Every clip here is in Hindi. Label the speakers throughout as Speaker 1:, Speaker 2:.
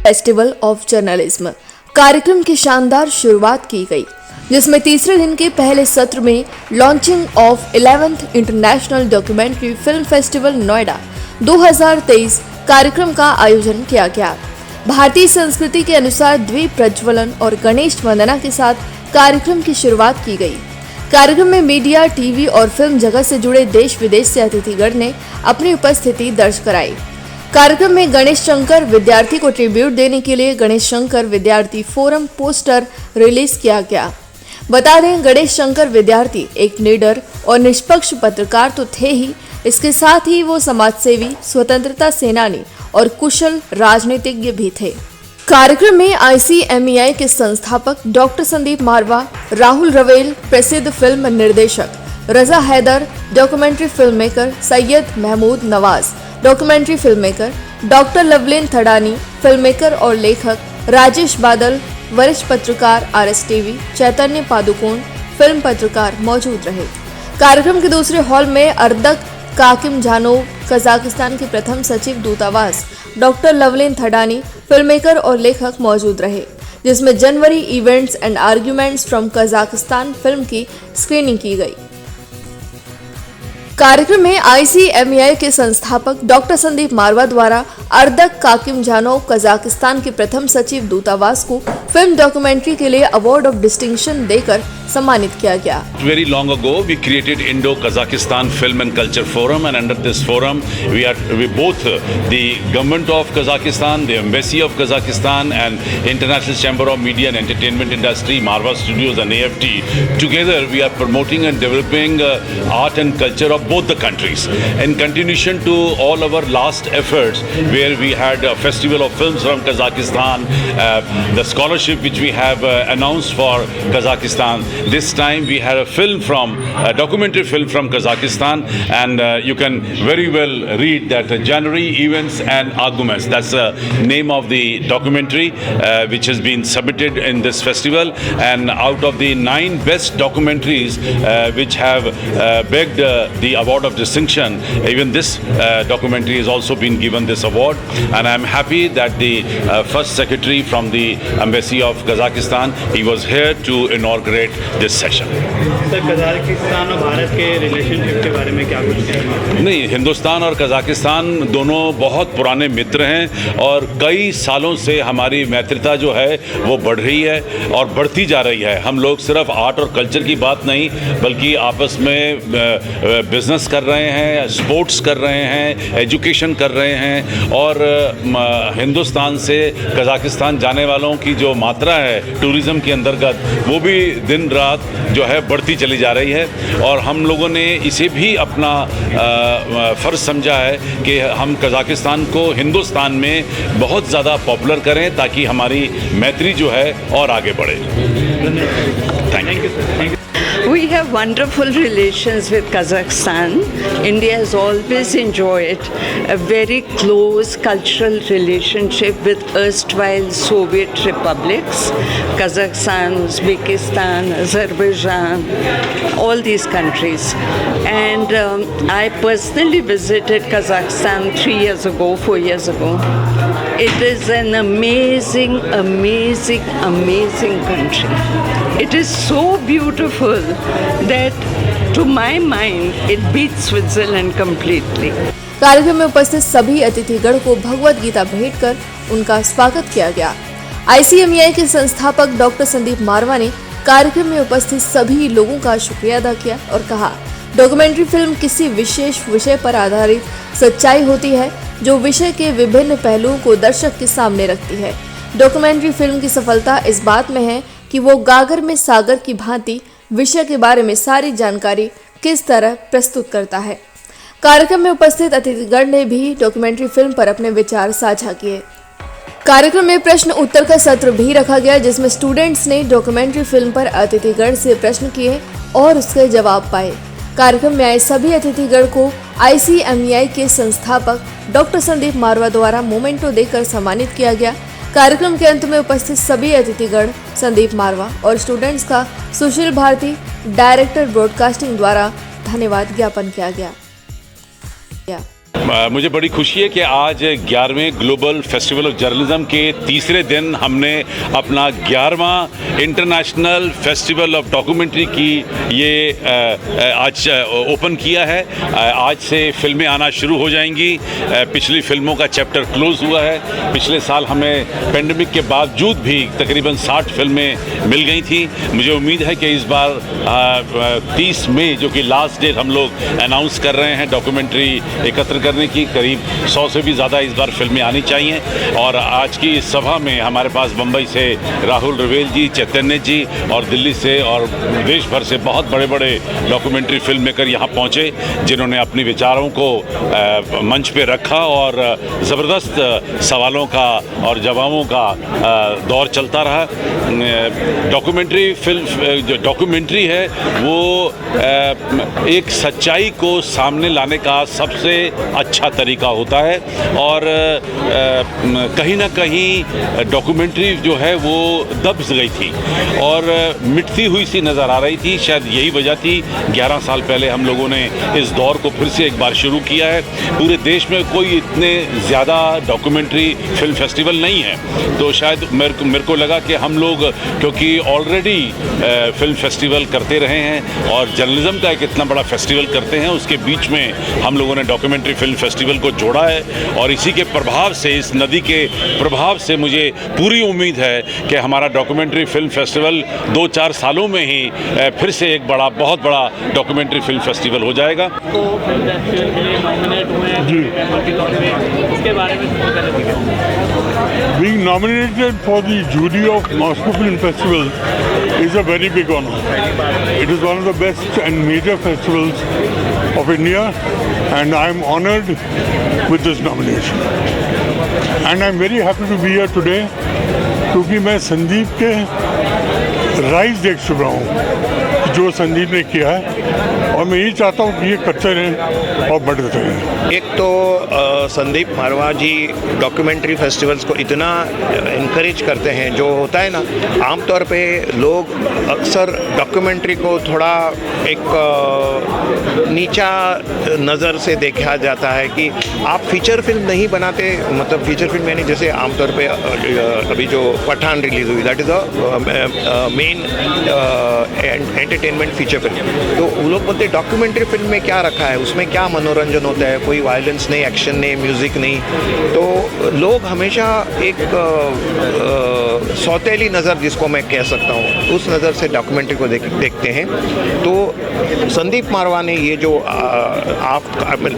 Speaker 1: फेस्टिवल ऑफ जर्नलिज्म कार्यक्रम की शानदार शुरुआत की गई, जिसमें तीसरे दिन के पहले सत्र में launching of 11th international documentary film festival Noida 2023 कार्यक्रम का आयोजन किया गया। भारतीय संस्कृति के अनुसार द्वीप प्रज्वलन और गणेश वंदना के साथ कार्यक्रम की शुरुआत की गई। कार्यक्रम में मीडिया, टीवी और फिल्म जगत से जुड़े देश विदेश से अतिथिगण ने अपनी उपस्थिति दर्ज कराई। कार्यक्रम में गणेश शंकर विद्यार्थी को ट्रिब्यूट देने के लिए गणेश शंकर विद्यार्थी फोरम पोस्टर रिलीज किया गया। बता दें, गणेश शंकर विद्यार्थी एक निडर और निष्पक्ष पत्रकार तो थे ही, इसके साथ ही वो समाजसेवी, स्वतंत्रता सेनानी और कुशल राजनीतिज्ञ भी थे। कार्यक्रम में ICMEI के संस्थापक डॉक्टर संदीप मारवा, राहुल रवेल, प्रसिद्ध फिल्म निर्देशक Raza Haider, documentary film maker Syed Mahmood Nawaz, documentary film maker doctor Loveleen Thadani, film maker और लेखक राजेश बादल, वरिष्ठ पत्रकार RSTV चैतन्य पादुकोण, फिल्म पत्रकार मौजूद रहे। कार्यक्रम के दूसरे हॉल में अर्दक काकिमजानोव, कजाकिस्तान के प्रथम सचिव दूतावास doctor Loveleen Thadani, film maker और लेखक मौजूद रहे, जिसमें January events and arguments from Kazakhstan film की स्क्रीनिंग की गई। कार्यक्रम में ICMEI के संस्थापक डॉक्टर संदीप मारवा द्वारा अर्दक काकिमजानोव, कजाकिस्तान के प्रथम सचिव दूतावास को फिल्म डॉक्यूमेंट्री के लिए अवार्ड ऑफ डिस्टिंक्शन देकर सम्मानित किया गया।
Speaker 2: Very long ago, we created Indo-Kazakhstan Film and Culture Forum, and under this forum, we both the government of Kazakhstan, the embassy of Kazakhstan, and International Chamber of Media and Entertainment Industry, Marva Studios, and AFT, together we are promoting and developing art and culture of both the countries. In continuation to all our last efforts, where we had a festival of films from Kazakhstan, the scholarship which we have announced for Kazakhstan. This time we had a documentary film from Kazakhstan, and you can very well read that January events and arguments. That's the name of the documentary which has been submitted in this festival. And out of the 9 best documentaries which have begged the award of distinction, even this documentary has also been given this award. And I'm happy that the first secretary from the embassy of Kazakhstan, he was here to inaugurate this session.
Speaker 3: Sir, Kazakhstan और भारत के रिलेशनशिप के बारे में क्या कुछ कहना?
Speaker 2: नहीं, हिंदुस्तान और कजाकिस्तान दोनों बहुत पुराने मित्र हैं और कई सालों से हमारी मैत्रिता जो है वो बढ़ रही है और बढ़ती जा रही है। हम लोग सिर्फ आर्ट और कल्चर की बात नहीं, बल्कि आपस में बिजनेस कर रहे हैं, स्पोर्ट्स कर रहे हैं, एजुकेशन कर रहे हैं, और हिंदुस्तान से कजाकिस्तान जाने वालों की जो मात्रा है टूरिज़्म के अंतर्गत, वो भी दिन रात जो है बढ़ती चली जा रही है। और हम लोगों ने इसे भी अपना फ़र्ज़ समझा है कि हम कज़ाकिस्तान को हिंदुस्तान में बहुत ज़्यादा पॉपुलर करें, ताकि हमारी मैत्री जो है और आगे बढ़े। Thank you.
Speaker 4: We have wonderful relations with Kazakhstan. India has always enjoyed a very close cultural relationship with erstwhile Soviet republics, Kazakhstan, Uzbekistan, Azerbaijan, all these countries. And I personally visited Kazakhstan 3 years ago, 4 years ago. It is an amazing, amazing, amazing country. It is so beautiful that to my mind it beats Switzerland completely.
Speaker 1: कार्यक्रम में उपस्थित सभी अतिथिगण को भगवत गीता भेंट कर उनका स्वागत किया गया। ICMEI के संस्थापक डॉक्टर संदीप मारवा ने कार्यक्रम में उपस्थित सभी लोगों का शुक्रिया अदा किया और कहा, डॉक्यूमेंट्री फिल्म किसी विशेष विषय पर आधारित सच्चाई होती है जो विषय के विभिन्न पहलुओं को दर्शक के सामने रखती है। डॉक्यूमेंट्री फिल्म की सफलता इस बात में है कि वो गागर में सागर की भांति विषय के बारे में सारी जानकारी किस तरह प्रस्तुत करता है। कार्यक्रम में उपस्थित अतिथिगण ने भी डॉक्यूमेंट्री फिल्म पर अपने विचार साझा किए। कार्यक्रम में प्रश्न उत्तर का सत्र भी रखा गया, जिसमें स्टूडेंट्स ने डॉक्यूमेंट्री फिल्म पर अतिथिगण से प्रश्न किए और उसके जवाब पाए। कार्यक्रम में आए सभी अतिथिगण को ICMEI के संस्थापक डॉक्टर संदीप मारवा द्वारा मोमेंटो देकर सम्मानित किया गया। कार्यक्रम के अंत में उपस्थित सभी अतिथिगण संदीप मारवा और स्टूडेंट्स का सुशील भारती, डायरेक्टर ब्रॉडकास्टिंग द्वारा धन्यवाद ज्ञापन किया गया।
Speaker 2: मुझे बड़ी खुशी है कि आज 11वें ग्लोबल फेस्टिवल ऑफ जर्नलिज्म के तीसरे दिन हमने अपना 11वां इंटरनेशनल फेस्टिवल ऑफ डॉक्यूमेंट्री की ये आज ओपन किया है। आज से फिल्में आना शुरू हो जाएंगी। पिछली फिल्मों का चैप्टर क्लोज हुआ है। पिछले साल हमें पेंडेमिक के बावजूद भी तकरीबन 60 फिल्में मिल गई थी। मुझे उम्मीद है कि इस बार 30 मई जो कि लास्ट डेट हम लोग अनाउंस कर रहे हैं डॉक्यूमेंट्री एकत्र करने की, करीब 100 से भी ज़्यादा इस बार फिल्में आनी चाहिए। और आज की इस सभा में हमारे पास बम्बई से राहुल रवेल जी, चैतन्य जी और दिल्ली से और देश भर से बहुत बड़े बड़े डॉक्यूमेंट्री फिल्म मेकर यहाँ पहुँचे, जिन्होंने अपने विचारों को मंच पे रखा और ज़बरदस्त सवालों का और जवाबों का दौर चलता रहा। डॉक्यूमेंट्री फिल्म जो डॉक्यूमेंट्री है वो एक सच्चाई को सामने लाने का सबसे अच्छा तरीका होता है और कहीं ना कहीं डॉक्यूमेंट्री जो है वो दब गई थी और मिटती हुई सी नज़र आ रही थी। शायद यही वजह थी 11 साल पहले हम लोगों ने इस दौर को फिर से एक बार शुरू किया है। पूरे देश में कोई इतने ज़्यादा डॉक्यूमेंट्री फिल्म फेस्टिवल नहीं है, तो शायद मेरे को लगा कि हम लोग क्योंकि ऑलरेडी फिल्म फेस्टिवल करते रहे हैं और जर्नलिज्म का एक इतना बड़ा फेस्टिवल करते हैं, उसके बीच में हम लोगों ने डॉक्यूमेंट्री फिल्म फेस्टिवल को जोड़ा है और इसी के प्रभाव से, इस नदी के प्रभाव से मुझे पूरी उम्मीद है कि हमारा डॉक्यूमेंट्री फिल्म फेस्टिवल 2-4 सालों में ही फिर से एक बहुत बड़ा डॉक्यूमेंट्री फिल्म फेस्टिवल हो जाएगा।
Speaker 5: Being nominated for the jury of Moscow Film Festival is a very big honor. It is one of the best and major festivals of India, and I am honored with this nomination. And I am very happy to be here today, क्योंकि मैं संदीप के राइज देख चुका हूँ जो संदीप ने किया है और मैं यही चाहता हूँ कि ये करते रहें और बढ़ते रहें।
Speaker 6: एक तो संदीप मारवा जी डॉक्यूमेंट्री फेस्टिवल्स को इतना इनकरेज करते हैं। जो होता है ना, आमतौर पे लोग अक्सर डॉक्यूमेंट्री को थोड़ा एक नीचा नज़र से देखा जाता है कि आप फीचर फिल्म नहीं बनाते। मतलब फीचर फिल्म यानी जैसे आमतौर पे अभी जो पठान रिलीज़ हुई, that is a main entertainment feature film. तो वो लोग बोलते डॉक्यूमेंट्री फिल्म में क्या रखा है, उसमें क्या मनोरंजन होता है, कोई वायलेंस नहीं, एक्शन नहीं, म्यूज़िक नहीं। तो लोग हमेशा एक सौतेली नज़र, जिसको मैं कह सकता हूँ, उस नज़र से डॉक्यूमेंट्री को देखते हैं। तो संदीप मारवा ने ये जो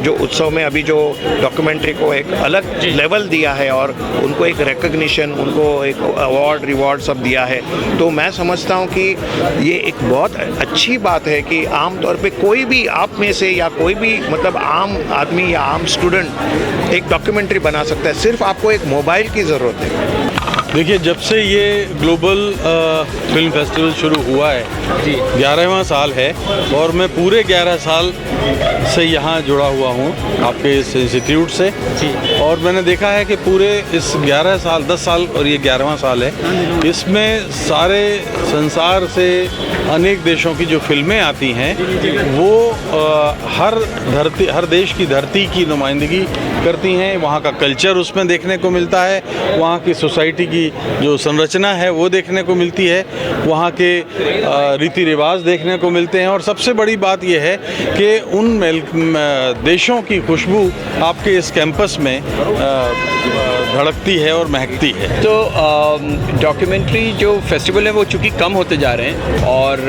Speaker 6: जो उत्सव में अभी जो डॉक्यूमेंट्री को एक अलग लेवल दिया है और उनको एक रिकग्निशन, उनको एक अवार्ड रिवॉर्ड सब दिया है, तो मैं समझता हूँ कि ये एक बहुत अच्छी बात है कि आमतौर पे कोई भी आप में से या कोई भी मतलब आम आदमी या आम स्टूडेंट एक डॉक्यूमेंट्री बना सकता है। सिर्फ आपको एक मोबाइल की ज़रूरत है।
Speaker 7: देखिए, जब से ये ग्लोबल फिल्म फेस्टिवल शुरू हुआ है, 11वां साल है और मैं पूरे 11 साल से यहाँ जुड़ा हुआ हूँ आपके इस इंस्टीट्यूट से। और मैंने देखा है कि पूरे इस 11 साल, 10 साल और ये 11वां साल है, इसमें सारे संसार से अनेक देशों की जो फिल्में आती हैं वो हर देश की धरती की नुमाइंदगी करती हैं। वहाँ का कल्चर उसमें देखने को मिलता है, वहाँ की सोसाइटी की जो संरचना है वो देखने को मिलती है, वहाँ के रीति रिवाज देखने को मिलते हैं। और सबसे बड़ी बात यह है कि उन देशों की खुशबू आपके इस कैंपस में धड़कती है और महकती है।
Speaker 8: तो डॉक्यूमेंट्री जो फेस्टिवल है वो चूँकि कम होते जा रहे हैं और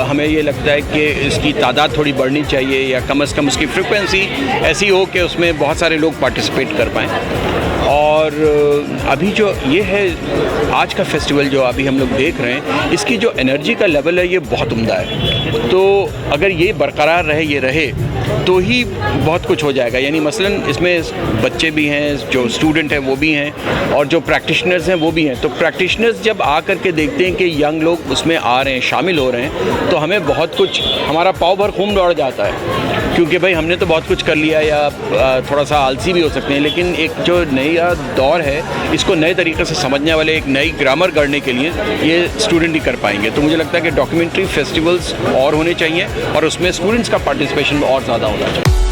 Speaker 8: हमें ये लगता है कि इसकी तादाद थोड़ी बढ़नी चाहिए या कम से कम उसकी फ्रिक्वेंसी ऐसी हो कि उसमें बहुत सारे लोग पार्टिसिपेट कर पाएँ। और अभी जो ये है आज का फेस्टिवल जो अभी हम लोग देख रहे हैं, इसकी जो एनर्जी का लेवल है ये बहुत उम्दा है। तो अगर ये बरकरार रहे, ये रहे, तो ही बहुत कुछ हो जाएगा। यानी मसलन इसमें बच्चे भी हैं, जो स्टूडेंट हैं वो भी हैं और जो प्रैक्टिशनर्स हैं वो भी हैं। तो प्रैक्टिशनर्स जब आ कर के देखते हैं कि यंग लोग उसमें आ रहे हैं, शामिल हो रहे हैं, तो हमें बहुत कुछ, हमारा पाव भर खून दौड़ जाता है, क्योंकि भाई हमने तो बहुत कुछ कर लिया या थोड़ा सा आलसी भी हो सकते हैं, लेकिन एक जो नया दौर है इसको नए तरीके से समझने वाले, एक नई ग्रामर गढ़ने के लिए ये स्टूडेंट ही कर पाएंगे। तो मुझे लगता है कि डॉक्यूमेंट्री फेस्टिवल्स और होने चाहिए और उसमें स्टूडेंट्स का पार्टिसिपेशन और ज़्यादा होना चाहिए।